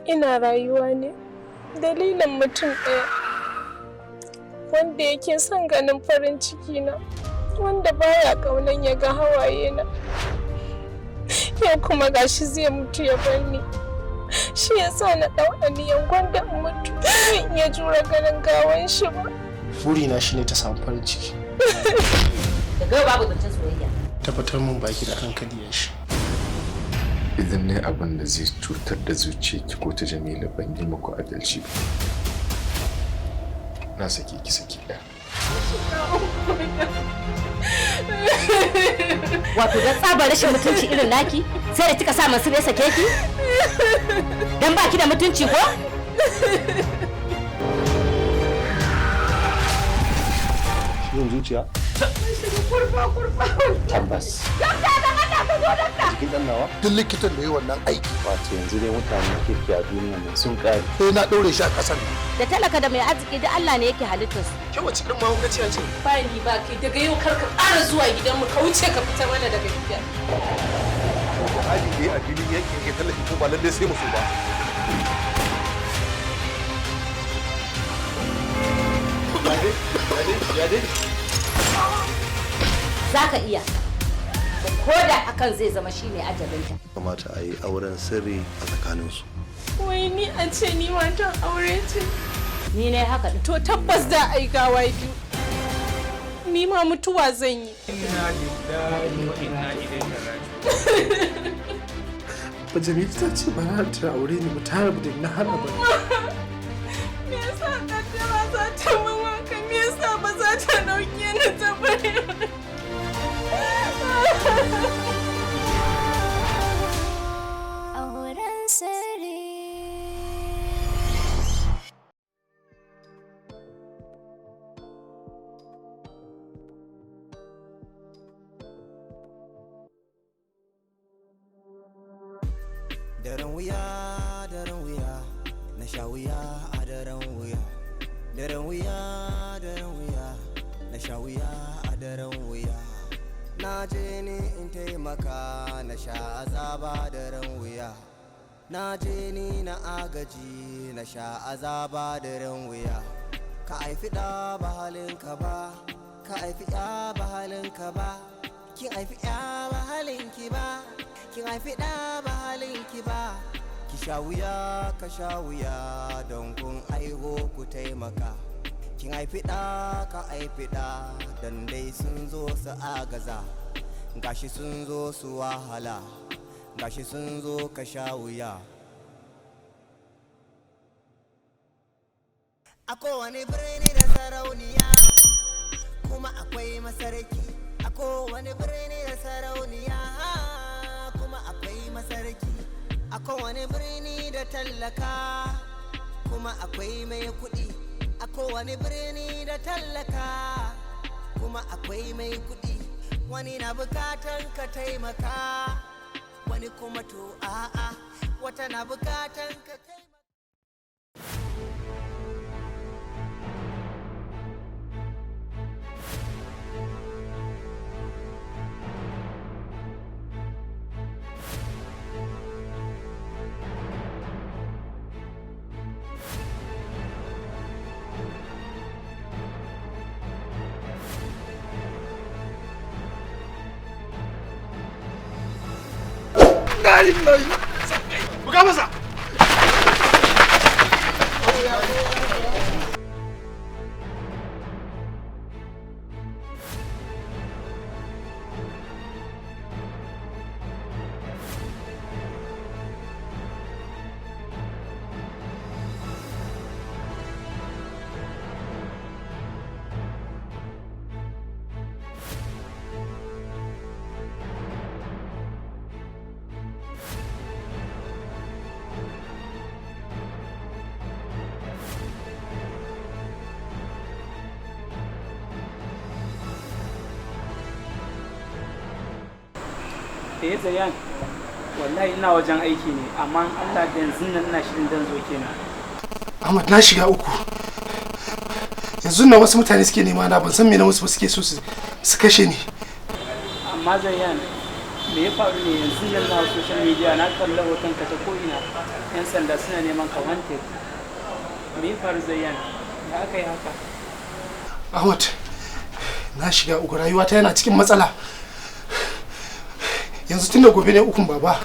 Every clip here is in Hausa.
ina rayuwa ne dalilin mutum ɗaya wanda yake son ganin farin ciki na, wanda baya ƙaunan ya ga hawaye na. Yau kuma gashi zai mutu ya bar ni. Shi yasa na ɗau aniyan gwanda in mutu zan iya jura ganin gawan shi ba. Burina shine ta samu farin ciki. Daga babu zancen soyayya. Tabbatar mun baki da hankali ya shi. Idan ne abin da zai cutar da zuciyarki ko ta Jamila ban yi muku adalci ba. Na sake ki saki ɗaya. Wato dan tsabar rashin mutunci irin naki sai da kika sa Mansur ya sake ki? Dan baki da mutunci ko? Ciwon zuciya? Kurfa. Tabbas. Cikin ɗan nawa? Duk likitan da yi wannan aiki. Wato yanzu dai mutanen kirki a duniya mai sun ƙare. Sai na ɗaure shi a ƙasar. Da talaka da mai arziki da Allah ne yake halittarsu. Ke wace ɗin mahaukaciya ce? Ba ni ba kai daga yau kar ka ƙara zuwa gidanmu ka wuce ka fita mana daga gida. Hali dai a filin yankin ke tallafi ko ba lallai sai musu ba. Ya dai. Za ka iya. Ko da hakan zai zama shine ajalinta. Kamata a yi auren sirri a tsakaninsu. Wai ni a ce ni matan aure ce. Ni ne haka din. To tabbas da ai gawa biyu. Ni ma mutuwa zan yi. Inna lillahi wa inna ilaihi raji'un. Ba Jamila ta ce ba za ta aure ni ba ta rabu da ni har abada. Me yasa kaddara za ta min haka? Me yasa ba za ta dauke ni ta bari? Auren sirri. Daren wuya, na sha wuya a daren wuya. Daren wuya, na sha wuya a daren wuya. Na je ni in taimaka na sha azaba daren wuya. Na je ni na agaji na sha azaba daren wuya. Ka haifi ɗa ba halinka ba, ka haifi ya ba halinka ba, kin haifi ya ba halinki ba, kin haifi ɗa ba halinki ba. Ki sha wuya ka sha wuya don kun aiho ku taimaka. Kin haifi ɗa ka haifi ɗa don dai sun zo su agaza. Gashi sun zo su wahala, gashi sun zo ka sha wuya. A kowane birni da sarauniya kuma akwai masarki. A kowane birni da sarauniya kuma akwai masarki. A kowane birni da tallaka kuma akwai mai kuɗi. A kowane birni da tallaka kuma akwai mai kuɗi. Wani na bukatan ka taimaka, wani kuma to a'a, wata na bukatan ka taimaka. Buga masa! Zayan, wallahi ina wajen aiki ne, amma Allah da yanzu nan ina shirin dan zo kenan. Ahmad na shiga uku. Yanzu na wasu mutane suke nema na ban san me na wasu ba suke so su kashe ni. Amma Zayan, me ya faru ne yanzu nan na social media na kalla hoton ka ta ko'ina yan sanda suna neman ka wanted. Me ya faru Zayyan? Ya aka yi haka? Ahmad, na shiga uku, rayuwata yana cikin matsala. Yanzu tun da gobe ne ukun baba,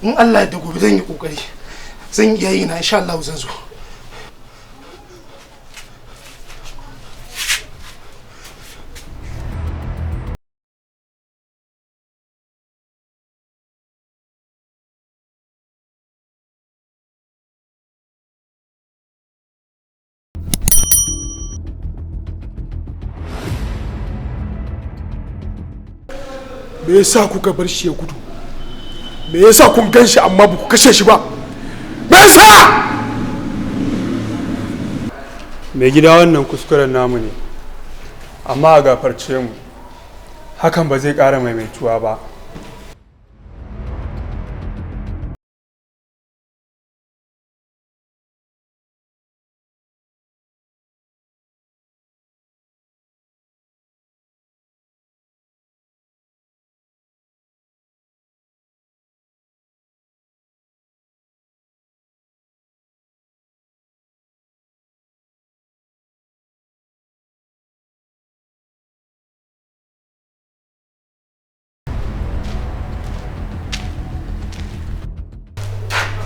in Allah da gobe zan yi kokari, zan iya yi na insha Allah zan zo. Me yasa kuka bar shi ya gudu? Me yasa kun gan shi amma ba ku kashe shi ba? Me yasa? Mai gida wannan kuskuren namu ne, amma a gafarce mu, hakan ba zai ƙara maimaituwa ba.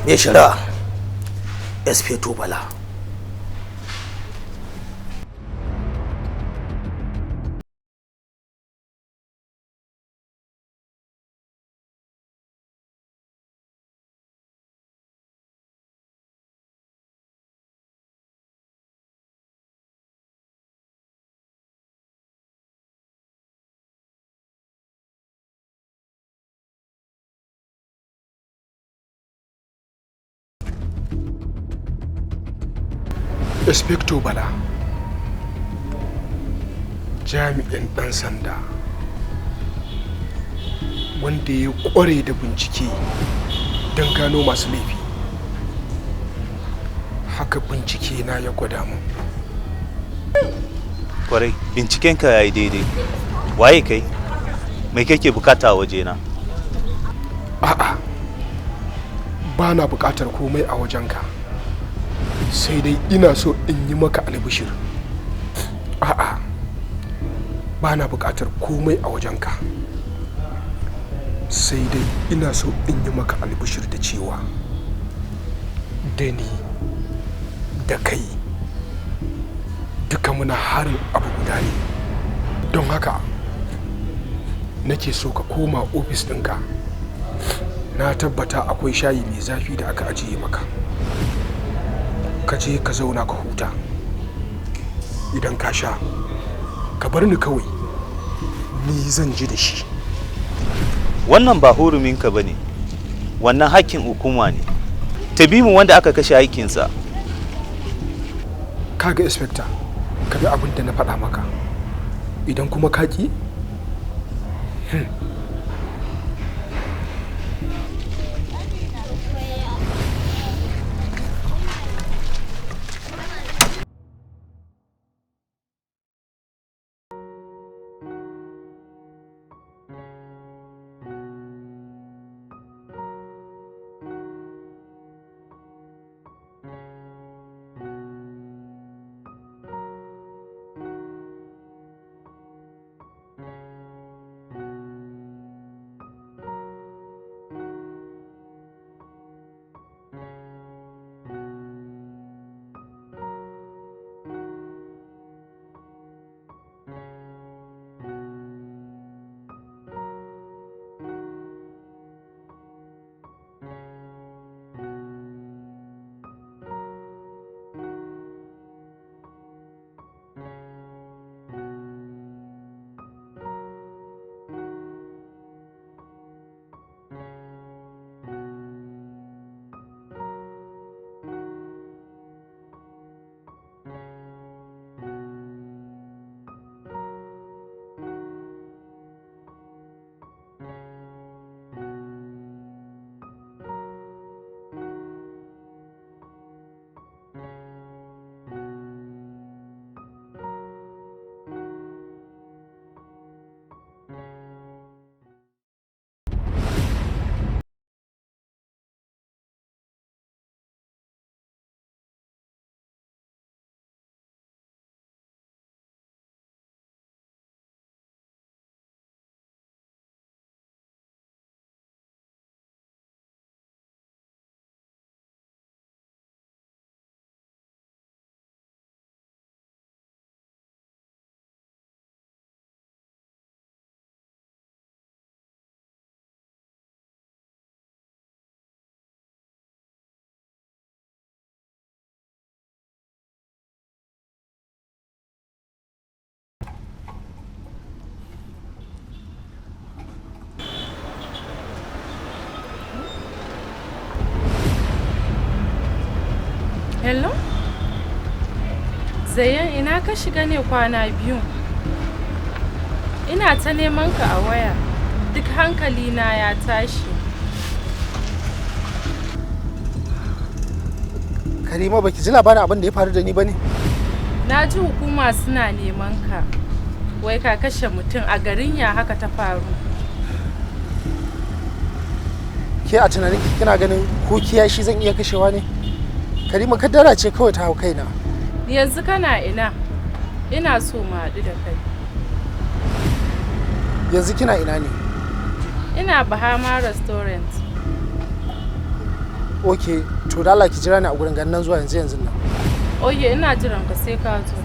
Me shari'a SP Bala. Inspector Bala, jami'in ɗan sanda wanda ya ƙware da bincike don gano masu laifi. Haka bincike na ya gwada mu. Kwarai, bincikenka ya yi daidai. Waye kai? Mai kake bukata a wajena? A'a, ba na bukatar komai a wajenka. Sai dai ina so in yi maka albishir. A'a, ba na bukatar komai a wajenka. Sai dai ina so in yi maka albishir da cewa da ni da kai duka muna harin abu guda ne. Don haka nake so ka koma ofis ɗinka. Na tabbata akwai shayi mai zafi da aka ajiye maka. Ka je ka zauna ka huta. Idan ka sha, ka bar ni kawai, ni zan ji da shi. Wannan ba huruminka ba ne, wannan hakkin hukuma ne. Ta bi mu wanda aka kashe aikinsa. Kaga inspector, ka bi abin da na faɗa maka. Idan kuma ka ƙi, Hello? Zayyan ina ka shiga ne kwana biyu? Ina ta neman ka a waya. Duk hankali na ya tashi. Karima baki ji labarin abin da ya faru da ni bane? Na ji hukuma suna neman ka. Wai ka kashe mutum a garin ya haka ta faru. Ke a tunanin kina ganin ko kiyashi zan iya kashewa ne? Karima kaddara ce kawai ta hau kaina. Yanzu kana ina? Ina so mu haɗu da kai. Yanzu kina ina ne? Ina Bahama Restaurant. Okay, to da Allah ki jira ni a gurin gannan zuwa yanzu nan. Oye, ina jiran ka sai ka zo.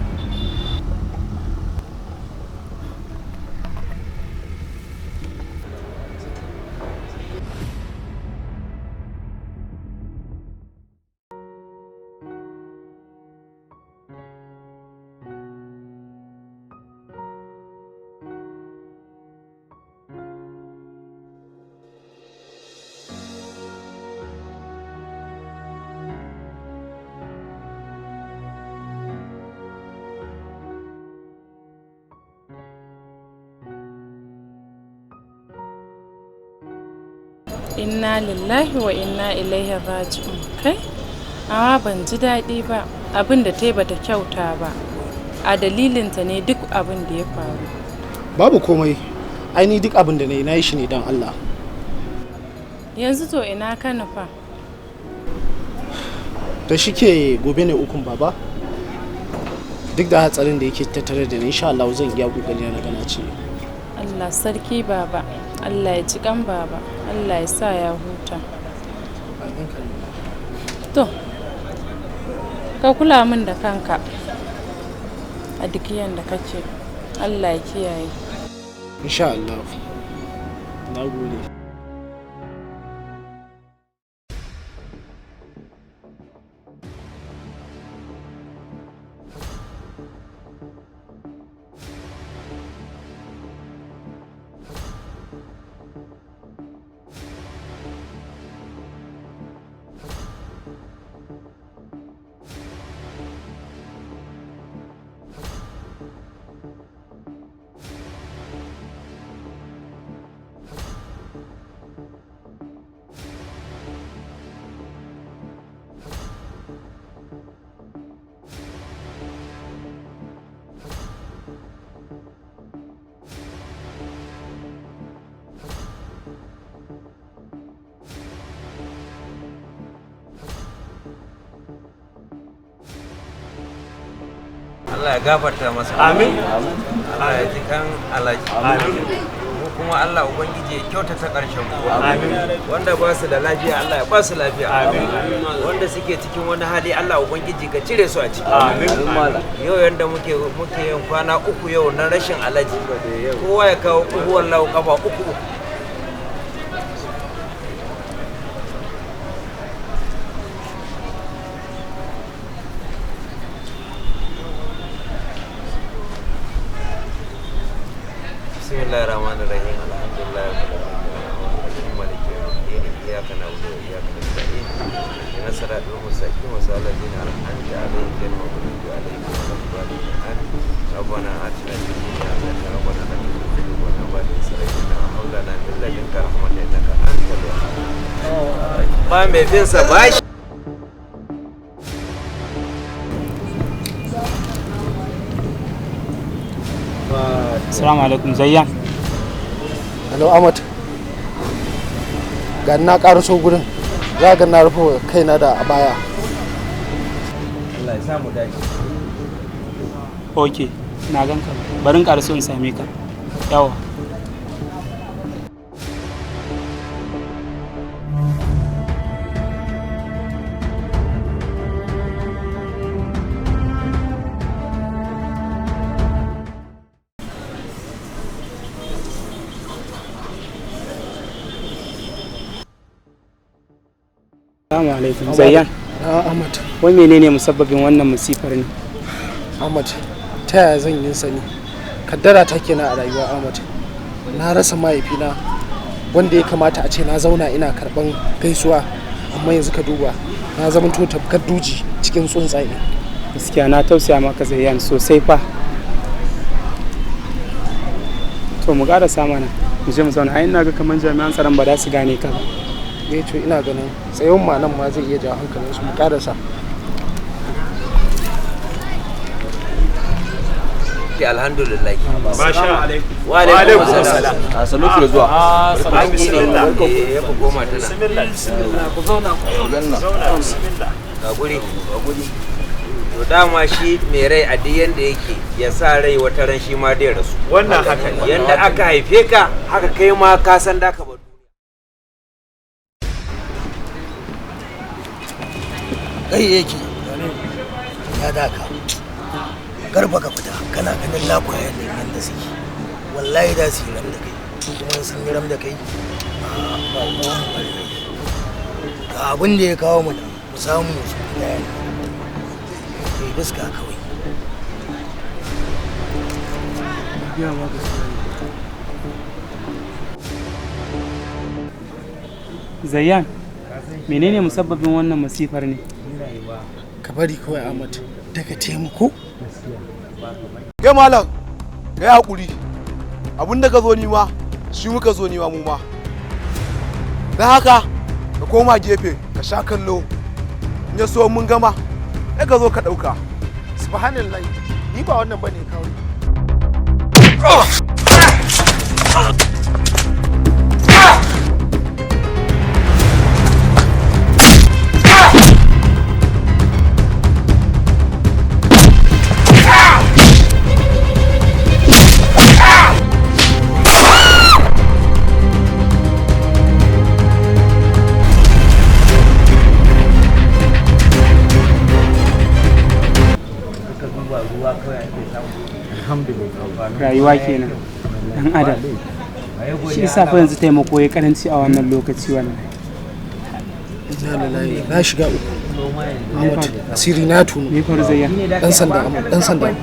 Inna lillahi wa inna ilaihi raji'un. Kai? Amma ban ji daɗi ba. Abin da ta yi bata kyauta ba. A dalilinta ne duk abin da ya faru. Babu komai. Ai ni duk abin da na yi shi ne don Allah. Yanzu to ina ka nufa? Da shike gobe ne ukun baba. Duk da hatsarin da yake tattare da ni insha Allah zan iya kokari na gana ce. Allah sarki baba. Allah ya ji kan baba. Allah ya sa ya huta. To, ka kula min da kanka a duk yanda kake. Allah ya kiyaye. Insha Allah. Na gode. Allah ya gafarta masa. Amin. Allah ya ji kan alaji. Amin. Mu kuma Allah ubangiji ya kyautata karshen ku. Amin. Wanda ba su da lafiya Allah ya ba su lafiya. Amin. Wanda suke cikin wani hali Allah ubangiji ka cire su a ciki. Amin. Yau yanda muke yin kwana uku yau na rashin alaji. Kowa ya kawo uku wallahu kafa uku. Bismillahirrahmanirrahim. Alhamdulillah. Malik yawmiddin. Iyyaka na'budu wa iyyaka nasta'in. Ihdinas siratal mustaqim. Siratal ladzina an'amta 'alaihim ghayril maghdubi 'alaihim waladdallin. Rabbana atina fid dunya hasanatan wa qina adhaban nar. Rabbana isra'ilna wa hab lana min ladunka rahmatan innaka antal wahhab. Ba mai bin sa bashi. Assalamu alaikum Zayyan. Hello Ahmad. Ga na karaso gurin. Za ga na rufe kaina da abaya. Allah ya samu dace. Okay, na ganka. Barin karaso in same ka. Yawa. Assalamu alaikum Zayyan. Ahmad. Wai menene musabbabin wannan musifar ne? Ahmad, ta yaya zan yi sani? Kaddara ta kenan a rayuwa Ahmad. Na rasa mahaifina wanda ya kamata a ce na zauna ina karban gaisuwa amma yanzu ka duba na zama to tafkar duji cikin tsuntsaye. Gaskiya na tausaya maka Zayyan sosai fa. To mu ƙara samana mu je mu zauna ai ina ga kaman jami'an tsaron ba za su gane ka ba. To ina ganin tsayon ma nan ma zai iya jawo hankalin su mu ƙarasa. Alhamdulillah. Masha alaikum. Wa alaikum assalam. Sanuku da zuwa. Bismillah. Ya fi goma tana. Bismillah. Ku zauna ku bismillah. Ga guri. To dama shi mai rai a duk yanda yake ya sa rai wata ran shi ma dai rasu. Wannan haka ne. Yanda aka haife ka haka kai ma ka san da ka bar kai yake ya daka garba ka fita kana ganin lakwayen nan yanda suke wallahi da su yi ram da kai kuma sun yi ram da kai ga abin da ya kawo mu mu samu su daya kai fuska kawai Zayyan, menene musabbabin wannan masifar ne? Ka bari kawai Ahmad daga taimako. Kai malam, kai hakuri. Abin da ka zo nima, shi muka zo nima mu ma. Dan haka, ka koma gefe, ka sha kallo. In ya so mun gama, sai ka zo ka dauka. Subhanallah, ni ba wannan bane kawai. Rayuwa kenan dan adam shi yasa fa yanzu taimako ya karanci a wannan lokaci wannan. Na shiga uku. Ahmad asiri na tuno. Me faru Zayyan? Dan sanda.